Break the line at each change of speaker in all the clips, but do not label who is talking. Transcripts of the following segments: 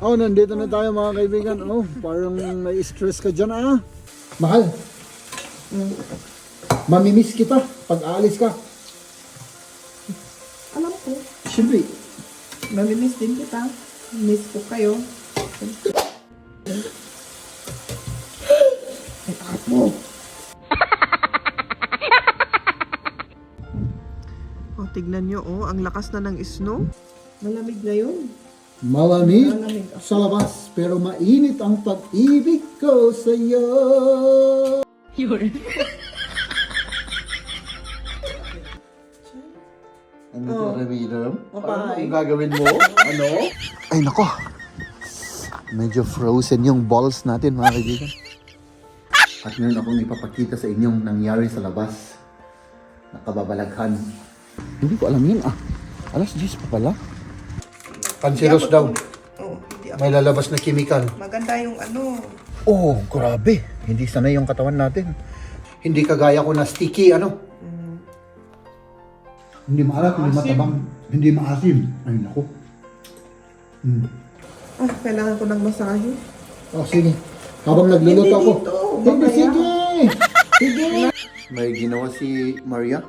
Oh, nandito na tayo mga kaibigan. Oh, parang na-stress ka dyan ah. Mahal. Mamimiss kita pag aalis ka.
Alam ko,
Siyempre.
mamimiss din kita. Miss ko kayo. Ay, mo. Oh, tignan nyo, oh, ang lakas na ng snow. Malamig na yun.
Malamig
Malamig ako.
sa labas, pero mainit ang pag-ibig ko sa'yo. Ano to, Ramiro?
Papay.
Ano gagawin mo? Ano? Ay, nako. Medyo frozen yung balls natin, mga kaibigan. At ngayon akong ipapakita sa inyong nangyari sa labas. Nakababalaghan. Hindi ko alam yun ah. Alas 10 pa pala. Cancerous daw.
Oh, hindi ako.
May lalabas na chemical.
Maganda yung ano.
Oh, grabe. Hindi sanay yung katawan natin. Hindi kagaya ko na sticky, ano? Hindi maalat, hindi matabang, hindi maasim. Ay, naku.
Ah, kailangan ko ng masahe.
Oh, sige. Habang nagluluto
Hindi
ako.
dito,
Hindi,
mamaya.
sige. Sige. May ginawa si Maria.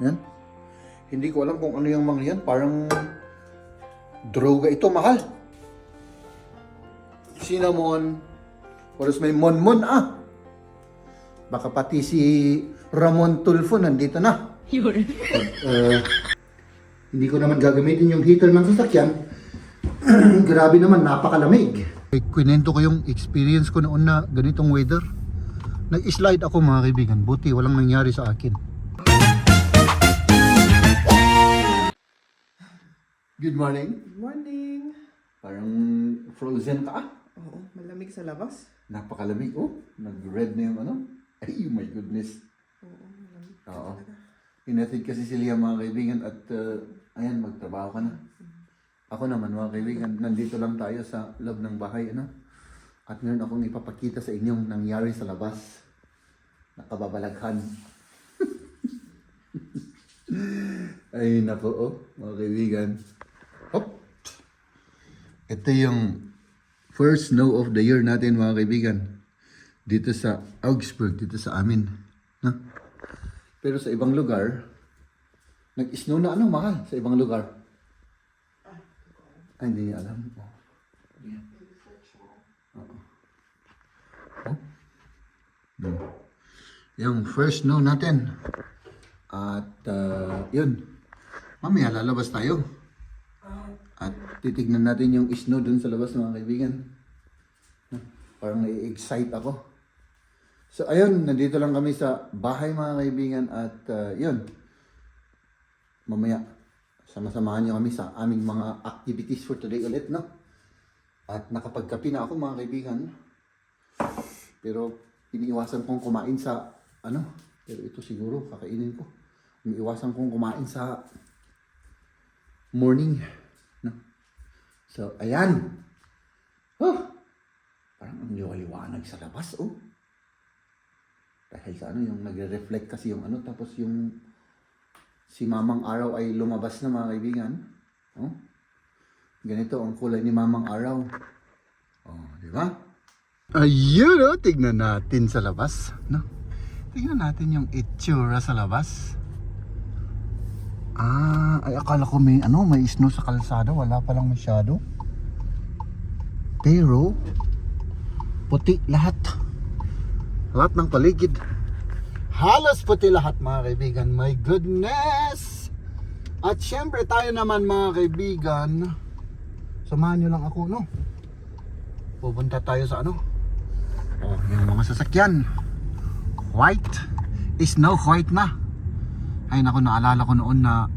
Yan. Hindi ko alam kung ano yung mga yan. Parang droga ito, mahal. Cinnamon. Oras may monmon ah. Baka pati si Ramon Tulfo nandito na. Hindi ko naman gagamitin yung heater ng sasakyan. Grabe naman, napakalamig. Kwento ko yung experience ko noon na ganitong weather. Nag-slide ako mga kaibigan. Buti walang nangyari sa akin. Good morning.
Good morning.
Parang frozen ka ah.
Oo, malamig sa labas.
Napakalamig. Oh, nag-red na yung ano. Ay, my goodness.
Oo, malamig.
Oo. Inatid kasi si Lia mga kaibigan at ayan, magtrabaho ka na. Ako naman mga kaibigan, nandito lang tayo sa loob ng bahay. Ano? At ngayon akong ipapakita sa inyong nangyari sa labas. Nakababalaghan. Ay nako oh, mga kaibigan. Hop! Ito yung first snow of the year natin mga kaibigan. Dito sa Augsburg, dito sa amin. No? Pero sa ibang lugar, nag-snow na ano, mahal, sa ibang lugar. Ay, hindi niya alam. Oh. Yan. Oo. Oh. Yung first snow natin. At yun. Mamaya lalabas tayo. At titignan natin yung snow dun sa labas mga kaibigan. Parang nai-excite ako. So ayun, nandito lang kami sa bahay mga kaibigan at yun. Mamaya, sama-samahan niyo kami sa aming mga activities for today ulit, no? At nakapagkape na ako mga kaibigan. Pero iniiwasan kong kumain sa, ano, pero ito siguro kakainin ko. Iniiwasan kong kumain sa morning, no? So, ayan. Oh, parang ang liwanag sa labas, oh. Dahil sa ano, yung nagre-reflect kasi yung ano, tapos yung si Mamang Araw ay lumabas na mga kaibigan. Oh. Ganito ang kulay ni Mamang Araw. Oh, di ba? Ayun, oh, tignan natin sa labas, no? Tignan natin yung itsura sa labas. Ah, ay akala ko may ano, may snow sa kalsada, wala pa lang masyado. Pero puti lahat. Lahat ng paligid. Halos puti lahat mga kaibigan. My goodness! At syempre tayo naman mga kaibigan. Samahan nyo lang ako, no? Pupunta tayo sa ano? Oh, yung mga sasakyan. White. Snow white na. Ay naku, naalala ko noon na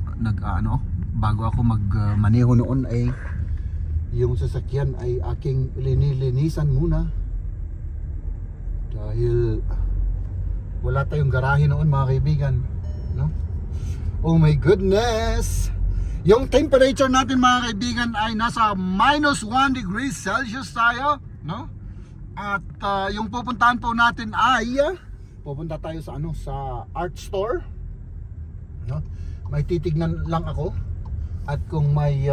bago ako magmaneho noon ay yung sasakyan ay aking linilinisan muna. Dahil wala tayong garahe noon mga kaibigan, no? Oh my goodness! Yung temperature natin mga kaibigan ay nasa -1 degrees Celsius tayo, no? At yung pupuntahan po natin ay pupunta tayo sa ano, sa art store, no? May titignan lang ako At kung may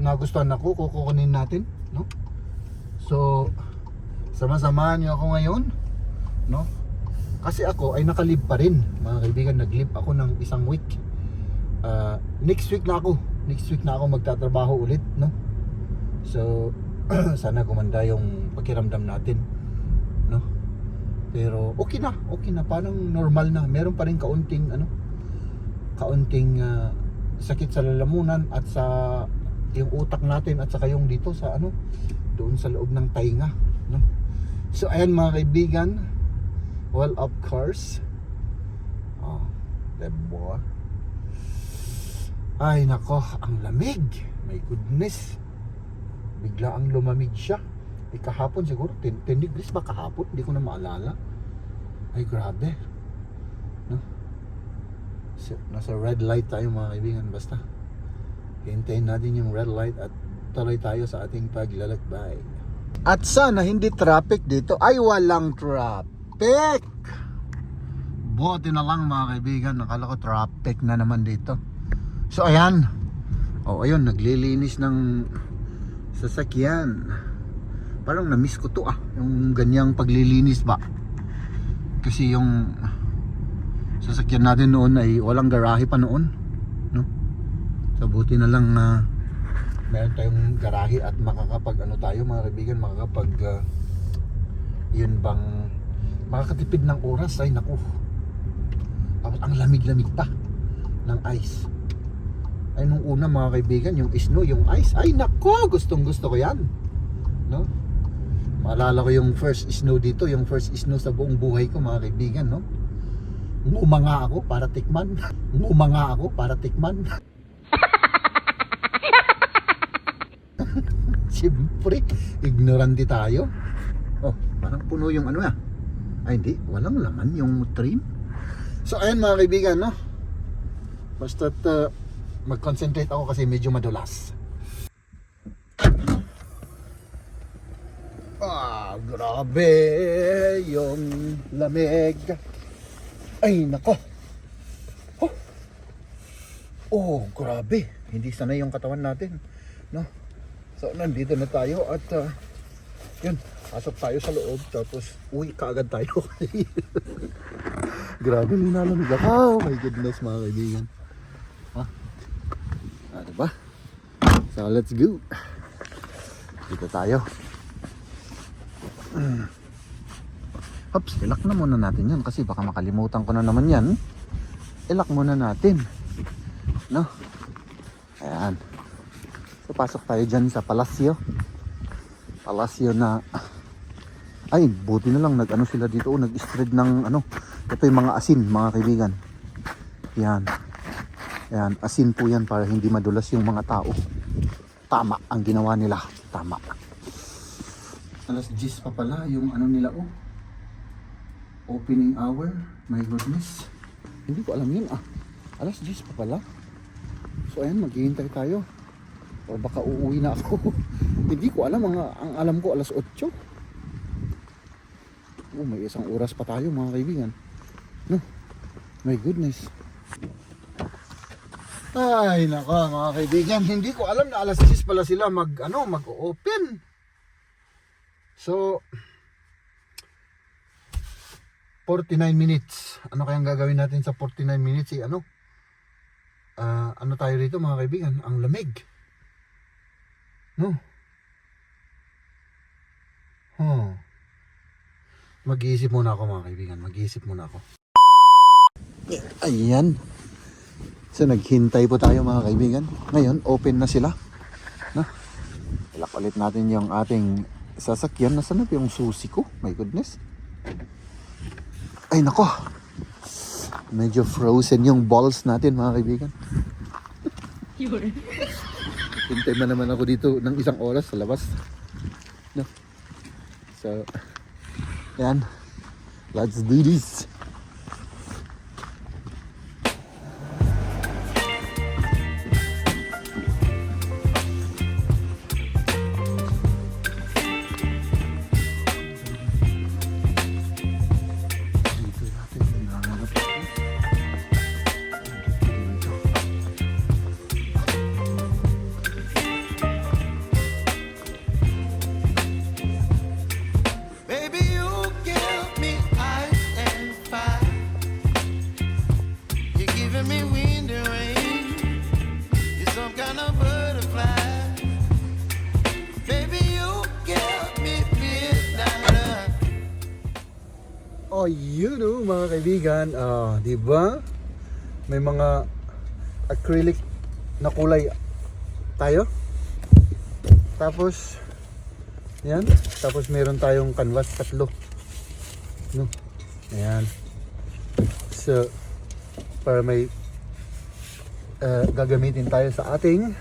nagustuhan ako, kukunin natin, no? So, sama-samahan niyo ako ngayon, no? Kasi ako ay nakalib pa rin, mga kaibigan. Naglib ako ng isang week. Next week na ako magtatrabaho ulit, no? So, sana gumanda yung pakiramdam natin, no? Pero okay na, parang normal na. Meron pa rin kaunting sakit sa lalamunan at sa yung utak natin at saka yung dito sa doon sa loob ng tainga, no? So ayan mga kaibigan, well of course, diba? Ay nako, ang lamig, my goodness, bigla ang lumamig siya. Kahapon siguro 10 degrees ba kahapon, hindi ko na maalala. Ay grabe, no? So, nasa red light tayo mga kaibigan. Basta hintayin natin yung red light at tuloy tayo sa ating paglalakbay. At sana hindi traffic dito. Ay walang traffic. Buti na lang mga kaibigan, nakala ko traffic na naman dito. So ayan, ayun, naglilinis ng sasakyan. Parang na-miss ko to yung ganyang paglilinis ba. Kasi yung sasakyan natin noon ay walang garahe pa noon, no? So buti na lang na meron tayong garahe at makakapag tayo mga kaibigan, yun bang makakatipid ng oras. Ay naku, tapos ang lamig-lamig pa ng ice. Ay nung una mga kaibigan, yung snow, yung ice, ay naku, gustong gusto ko yan, no? Maalala ko yung first snow dito, yung first snow sa buong buhay ko mga kaibigan, no? Ngumanga ako para tikman. Siyempre, ignorante tayo. Parang puno yung ay hindi, walang laman yung train. So ayan mga kaibigan, no? Basta't mag-concentrate ako kasi medyo madulas. Grabe yung lamig. Ay nako. Grabe. Hindi sanay yung katawan natin, no? So nandito na tayo at yun, pasok tayo sa loob tapos uwi kaagad tayo. Grabe, linalamig ako. Oh my goodness mga kaibigan. Diba? So let's go. Dito tayo. Hops, ilak na muna natin yan kasi baka makalimutan ko na naman yan. Ilak muna natin, no? Ayan. So pasok tayo dyan sa palasyo na ay buti na lang sila dito, nag-spread ng ito yung mga asin mga kaibigan. Yan, asin po yan para hindi madulas yung mga tao. Tama ang ginawa nila, tama. Alas 10 pa pala yung nila opening hour. My goodness, hindi ko alam yun alas 10 pa pala. So ayan, maghihintay tayo o baka uuwi na ako. Hindi ko alam, ang alam ko alas 8. May isang oras pa tayo mga kaibigan, no? My goodness. Ay nako mga kaibigan, hindi ko alam na alas 10 pala sila mag-open. So 49 minutes. Ano kayang gagawin natin sa 49 minutes? Ano tayo rito mga kaibigan? Ang lamig, no? Mag-iisip muna ako mga kaibigan. Ayan. So naghintay po tayo mga kaibigan. Ngayon open na sila, no? Ilak ulit natin yung ating sasakyan. Nasaan na yung susi ko? My goodness. Ay nako, medyo frozen yung balls natin mga kaibigan. Hintay man naman ako dito ng isang oras sa labas, no? So yan, let's do this. Oh, yun oh, mga kaibigan. Di ba? May mga acrylic na kulay tayo. Tapos, yan. Tapos meron tayong canvas, 3. No? Ayan. So, para may gagamitin tayo sa ating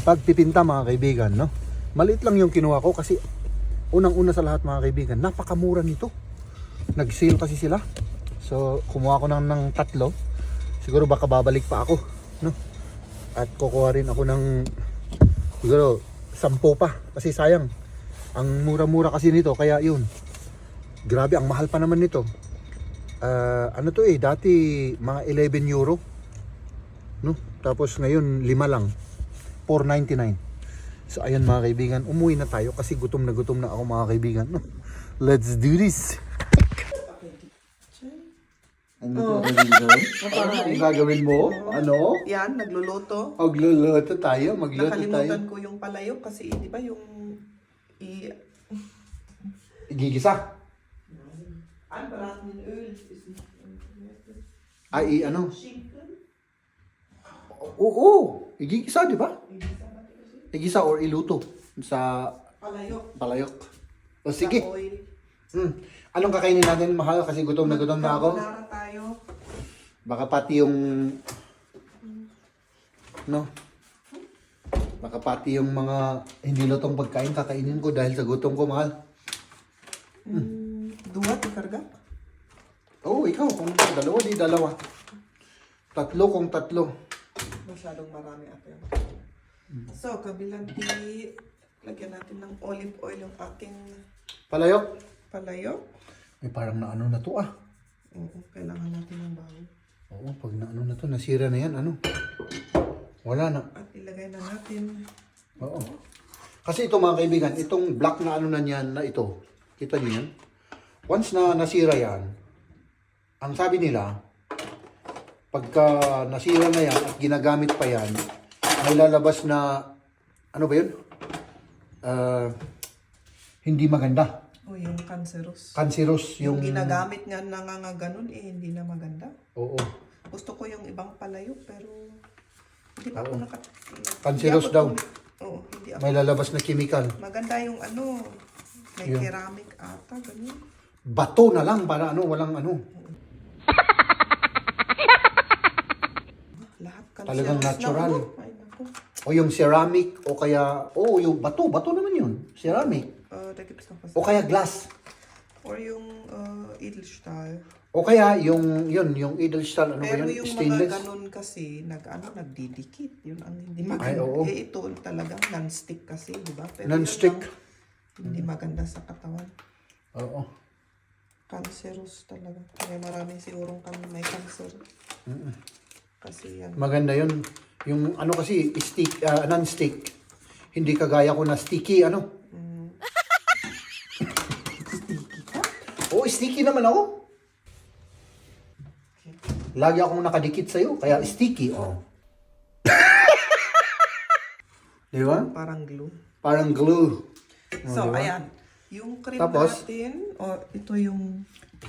pagpipinta, mga kaibigan, no? Maliit lang yung kinuha ko kasi unang-una sa lahat, mga kaibigan, napakamura nito. Nag-sale kasi sila. So, kumuha ko ng 3. Siguro baka babalik pa ako, no? At kukuha rin ako ng siguro 10 pa kasi sayang. Ang mura-mura kasi nito, kaya yun. Grabe, ang mahal pa naman nito. Ano to dati mga 11 euro. No? Tapos ngayon 5 lang. 4.99. So ayun mga kaibigan, umuwi na tayo kasi gutom na ako mga kaibigan. No? Let's do this. Ano ang gagawin mo? Ano?
Yan, nagluluto.
Magluluto tayo, magluto tayo.
Nakalimutan ko yung palayok kasi di ba yung
Igigisa.
anbraten Öl ist
Ay, ano? Oo, igigisa, di ba? Igisa or iluto sa palayok. O sige.
Sa oil.
Anong kakainin natin, mahal? Kasi gutom na ako.
Carbonara tayo.
Baka pati yung no? Baka pati yung mga hindi lutong pagkain kakainin ko dahil sa gutom ko, mahal.
Dua, tikarga?
Oo, ikaw. Kung 2, di 2. 3 kung 3.
Masyadong marami ate. So, kabilang lagyan natin ng olive oil yung aking
Palayok?
palayok.
Ay, parang naano na to
Oo, kailangan natin ng bago.
Oo, pag naano na to, nasira na yan, ano? Wala na.
At ilagay na natin.
Oo. Kasi ito mga kaibigan, itong black na ano na yan na ito, kita niyo yan? Once na nasira yan, ang sabi nila, pagka nasira na yan at ginagamit pa yan, may lalabas na, ano ba yun? Hindi maganda.
O yung cancerous.
Cancerous
Yung
yung...
ginagamit nga nangangaganon, hindi na maganda.
Oo.
Gusto ko yung ibang palayok, pero hindi pa ako
Cancerous daw.
Oo, hindi ako.
May lalabas na chemical.
Maganda yung ano, may
Yun.
ceramic ata, ganyan.
Bato na lang para ano, walang ano.
Lahat
Talagang natural.
Na, ano? Ay, naku.
O yung ceramic, o kaya, yung bato naman yun. Ceramic.
Da gibt's noch was.
O kaya glass.
Or yung Edelstahl.
O kaya yung Edelstahl, ano ba
Pero
yun?
yung mga
Stainless.
ganun kasi, nagdidikit. Yun ang hindi maganda.
Ay, oo.
Ito talagang non-stick kasi, di ba? Pero
Non-stick.
yun lang, hindi maganda sa katawan.
Oo.
Cancerous talaga. Kaya marami sigurong may cancer. Kasi yan.
Maganda yun. Yung ano kasi, stick, non-stick. Hindi kagaya ko na sticky, ano? Oo, sticky naman ako. Lagi akong nakadikit sa'yo, kaya sticky, oh. Di ba?
Parang glue.
Parang glue.
So,
diba?
ayan. Yung cream
Tapos?
natin, ito yung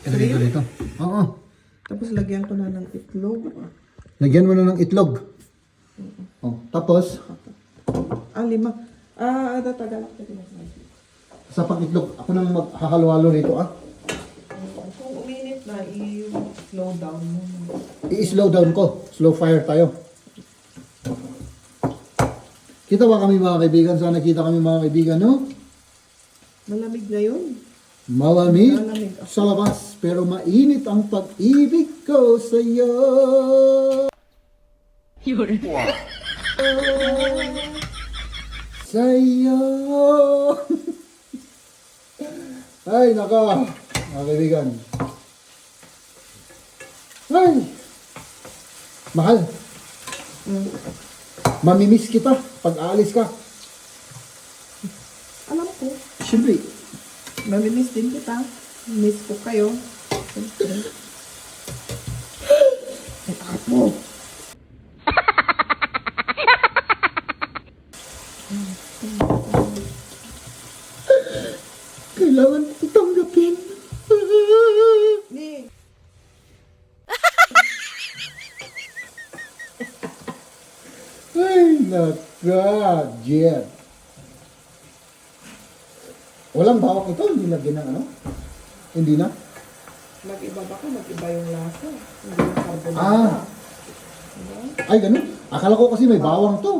Dito. Oo.
Tapos lagyan ko na ng itlog.
Lagyan mo na ng itlog. Oh, tapos,
5. Tatagalak ko din.
sa pag-itlog, ako nang maghahalo-halo rito,
Kung uminit na, i-slow down mo.
I-slow down ko. Slow fire tayo. Kita ba kami mga kaibigan? Sana kita kami mga kaibigan, no?
Malamig na yun.
Malamig
Malamig.
sa labas, pero mainit ang pag-ibig ko sa iyo. Wow. Sa iyo. Ay, naka. Mga kaibigan. Ay. Mahal. Mamimiss kita pag aalis ka.
Alam ko.
Siyempre.
Mamimiss din kita. Miss ko kayo.
Apo. Kailangan ko tanggapin. Walang bawang ito, hindi lagyan ng ano? Hindi na?
Mag-iba ba ko? Mag-iba yung lasa. Hindi yung carbonara.
Ah.
Diba?
Ay, ganun. Akala ko kasi may bawang to.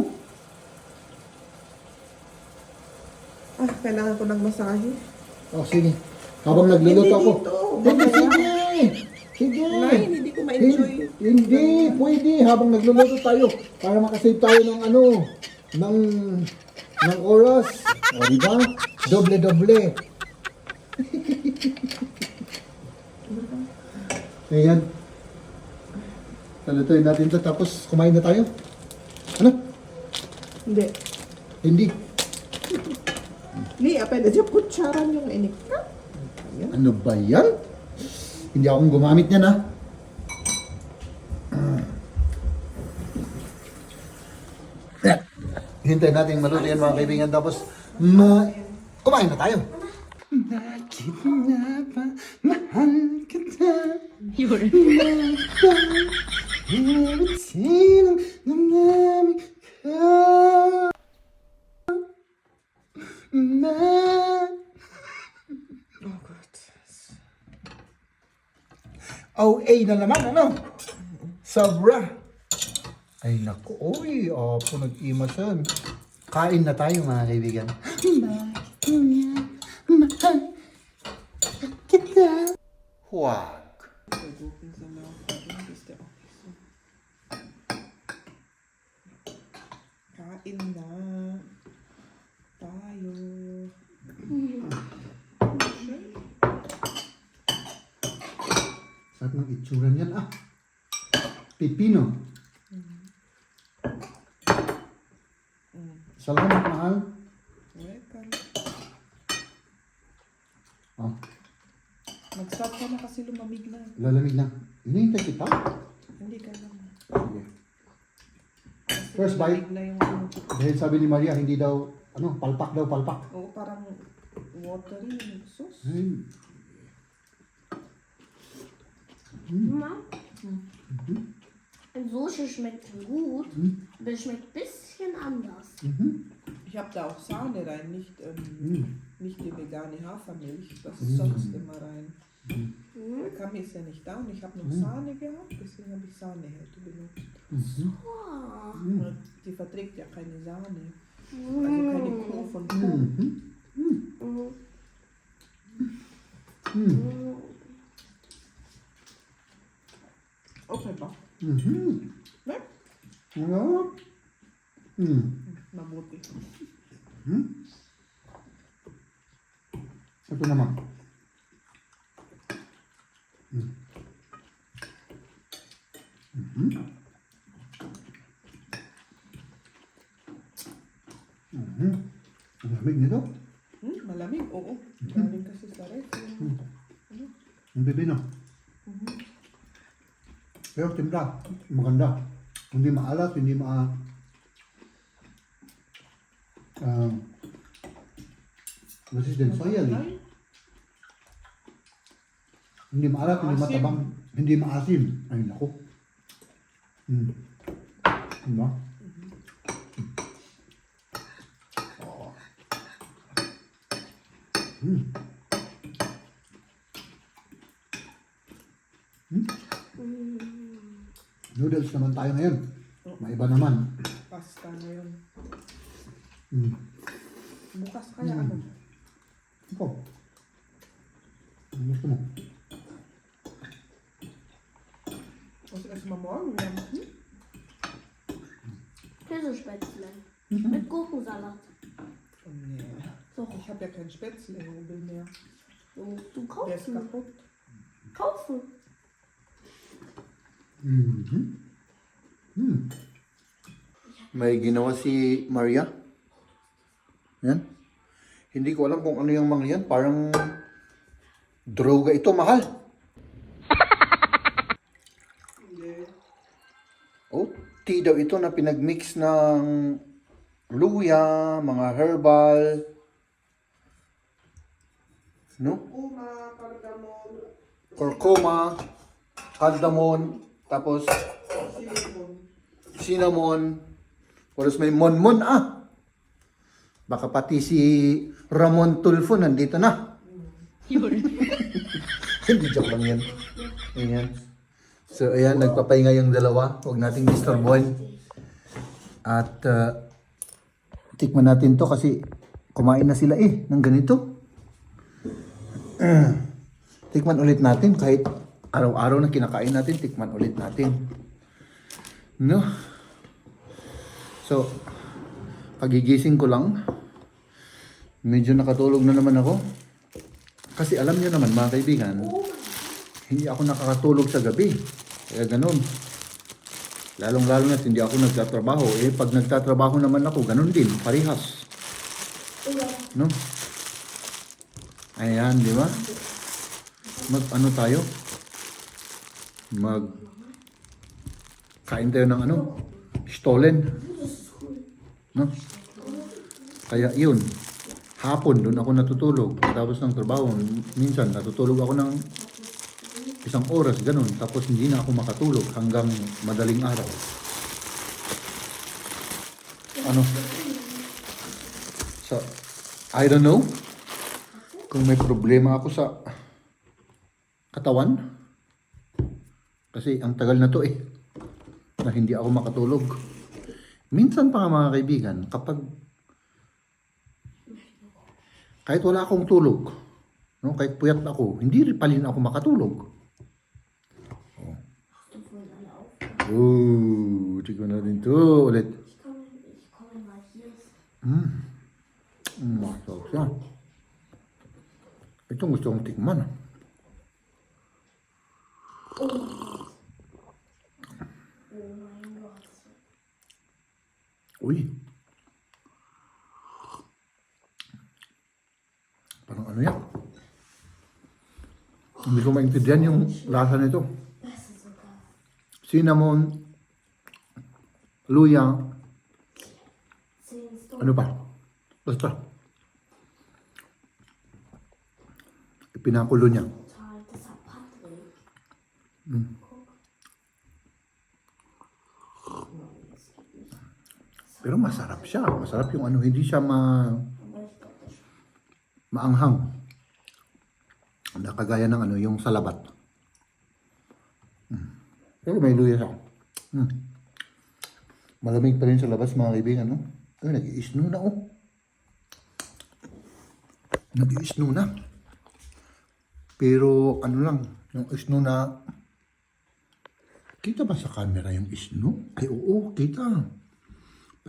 Ah, kailangan ko ng masahe.
Oh, sige. Habang nagluluto
Hindi
ako.
dito.
Hindi, sige. Sige.
Nay, hindi ko ma-enjoy.
Hindi, pwede. Habang nagluluto tayo. Para makasave tayo ng ano, ng oras. O, di ba? Doble-doble. Ayan. Nalutuin natin ito, tapos kumain na tayo. Ano?
Hindi.
Hindi.
Li, apel, dyan kutsaran yung inik ka. Ayan.
Ano ba yan? Hindi akong gumamit niyan, ha? Ayan. Hintayin natin maluto yan, mga kaibigan. Tapos, kumain na tayo. Bakit nga ba mahal kita?
Yun.
Bawat sinong namnamin ka.
Oh, God.
OA na naman, ano? Sobra. Ay, naku, oy. Opo, nag-imasan. Kain na tayo, mga kaibigan. Mahal kita. Huwag.
Versuchen Sie mal auf der Liste aufzunehmen. Kain na. Tayo.
Sarap ng itsura niyan, ah. Pipino. Salamat, mahal.
Welcome.
Oh,
Mag-stop ka na kasi lumamig na.
lalamig na. Hinihintay kita.
Hindi ka naman.
Sige.
Kasi
First bite.
lumamig na yung ano.
Dahil sabi ni Maria, hindi daw, palpak daw, palpak.
Oo, parang watery yung sauce.
Ay,
Mama, Soße schmeckt gut, aber es schmeckt ein bisschen anders.
Ich habe da auch Sahne rein, nicht die vegane Hafermilch. Das ist sonst immer rein. Der Kami ist ja nicht da und ich habe noch Sahne gehabt, deswegen habe ich Sahnehälfte benutzt.
Wow.
Und die verträgt ja keine Sahne. Also keine Kuh von Kuh. Okay, ba? Ne?
Ano?
Mabuti.
Ito naman. Ang lamig nito.
Malamig? Oo. Galing kasi sa ref.
Ang bibi, no? Pero timpla, maganda. Hindi maalat, hindi resistant soya. Hindi maalat, hindi
Maasim.
matabang, hindi maasim. Ay, naku. Diba? Noodles naman tayo ngayon. Maiba naman.
Pasta na yun.
Mm.
Bukas kaya ano?
Ikaw. Ano gusto mo?
Was essen wir morgen? Wir haben,
Käsespätzle. Mit Gurkensalat.
Oh, nee.
Doch,
Ich habe ja kein Spätzle-Hobel mehr.
so musst du
Der ist
kaufen.
kaputt.
Kaufen.
May ginawa si Maria. Yan. Hindi ko alam kung ano yung mga yan. Parang droga ito, mahal. Oh, tea daw ito na pinagmix ng luya, mga herbal. No?
Uma, cardamom,
Curcuma, cardamom, tapos
cinnamon.
cinnamon. Tapos may monmon, ah. Baka pati si Ramon Tulfo nandito na. Hindi, joke lang yan. Ayan. So, ayan, nagpapahinga yung dalawa. Huwag nating disturbuhin. At, tikman natin to kasi kumain na sila ng ganito. Tikman ulit natin kahit araw-araw na kinakain natin, tikman ulit natin. No? So, pagigising ko lang, medyo nakatulog na naman ako. Kasi alam niyo naman mga kaibigan, hindi ako nakakatulog sa gabi. Kaya ganun. Lalong-lalo na hindi ako nagtatrabaho. Pag nagtatrabaho naman ako, ganun din, parihas. No? Ayan, di ba? Ano tayo? Kain tayo ng stolen. No? Kaya yun. Hapon, doon ako natutulog. Tapos ng trabaho, minsan natutulog ako ng 1 oras, ganun. Tapos hindi na ako makatulog hanggang madaling araw. So, I don't know kung may problema ako sa katawan. Kasi ang tagal na to na hindi ako makatulog. Minsan pa mga kaibigan, kahit wala akong tulog, no, kahit puyat ako, hindi rin pa rin ako makatulog. Tignan natin to ulit. Masarap siya. Itong gusto kong tikman. Uy. Parang ano yan? Hindi ko maintindihan yung lasa nito. Cinnamon, luya, ano pa? Basta. Ipinakulo niya. Pero masarap siya. Masarap yung hindi siya maanghang. Nakagaya ng yung salabat. Pero may luya siya. Malamig pa rin sa labas mga kaibigan, no? Ay, nag-i-snow na, Nag-i-snow na. Pero lang, yung snow na... Kita ba sa camera yung snow? Ay, oo, kita.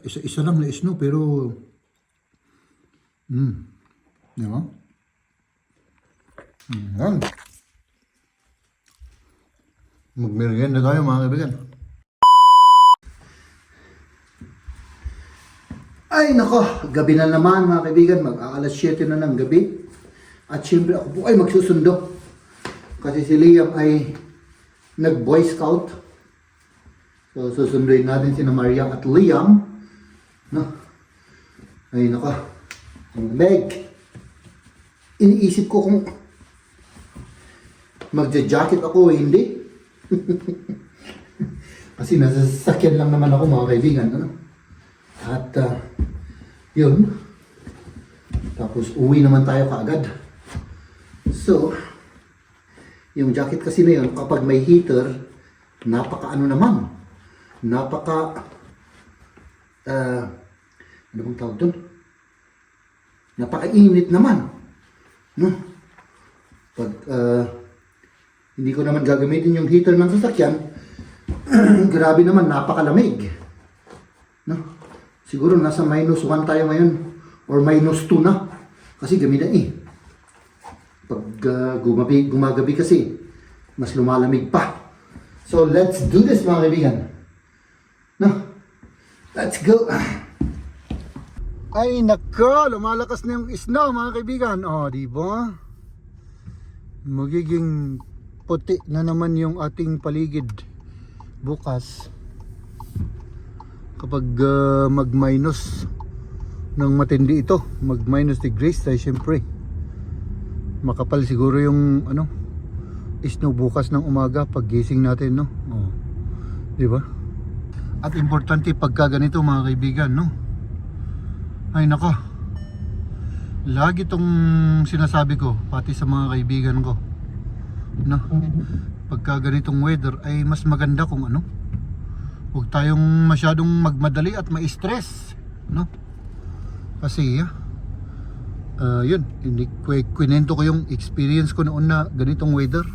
Isa-isa lang na snow, pero... Di ba? Yan. Magmerienda tayo mga kaibigan. Ay nako, gabi na naman mga kaibigan. Mag-aalas 7 na ng gabi. At syempre ako po ay magsusundo. Kasi si Liam ay nag-boy scout. So susunduin natin si Maria at Liam. No? Ay nako. Ang leg. Iniisip ko kung magja-jacket ako o hindi. Kasi nasa sasakyan lang naman ako mga kaibigan. At yun. Tapos uwi naman tayo kaagad. So, yung jacket kasi na yun, kapag may heater, naman. Ano bang tawag doon? Napakainit naman. No? Pag hindi ko naman gagamitin yung heater ng sasakyan, grabe naman, napakalamig. No? Siguro nasa -1 tayo ngayon or -2 na. Kasi gabi na Pag gumagabi kasi, mas lumalamig pa. So let's do this mga kaibigan. No? Let's go. Ay nako, lumalakas na yung snow mga kaibigan. Di ba? Magiging puti na naman yung ating paligid bukas kapag mag-minus ng matindi ito, mag-minus degrees tayo syempre. Makapal siguro yung snow bukas ng umaga pag gising natin, no? Di ba? At importante pagka ganito mga kaibigan, no? Ay nako, Lagi tong sinasabi ko, pati sa mga kaibigan ko, no? Pagka ganitong weather ay mas maganda kung ano, huwag tayong masyadong magmadali at ma-stress, no? Kasi yun, kwento ko yung experience ko noon na ganitong weather.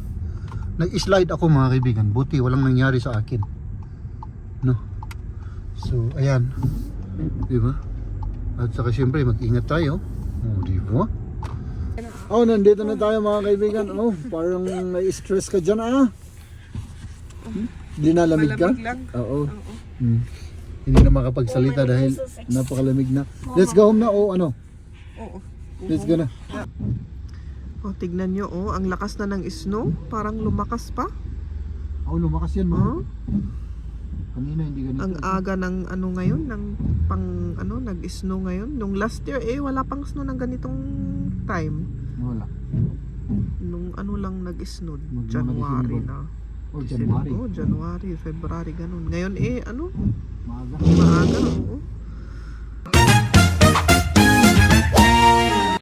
Nag-slide ako mga kaibigan, buti walang nangyari sa akin, no? So ayan, di ba? At saka syempre mag-ingat tayo. Oh, di ba? Oh, nandito na tayo mga kaibigan. Oh, parang may stress ka dyan Dinalamig ka?
Malamig lang.
Oo. Hindi na makapagsalita dahil napakalamig na. Let's go home na. Oh, ano?
Oo.
Let's go na.
Oh, tignan nyo, oh, ang lakas na ng snow. Parang lumakas pa.
Oh, lumakas yan mga.
Oh,
Kanina hindi ganito.
ang aga ng ano ngayon, ng nag-snow ngayon. Nung last year, wala pang snow ng ganitong time.
Wala.
Nung ano lang nag-snow,
Mag-
January
December.
na.
Oh, January.
Oh, January, February, ganun. Ngayon,
Maaga.
maaga, oo.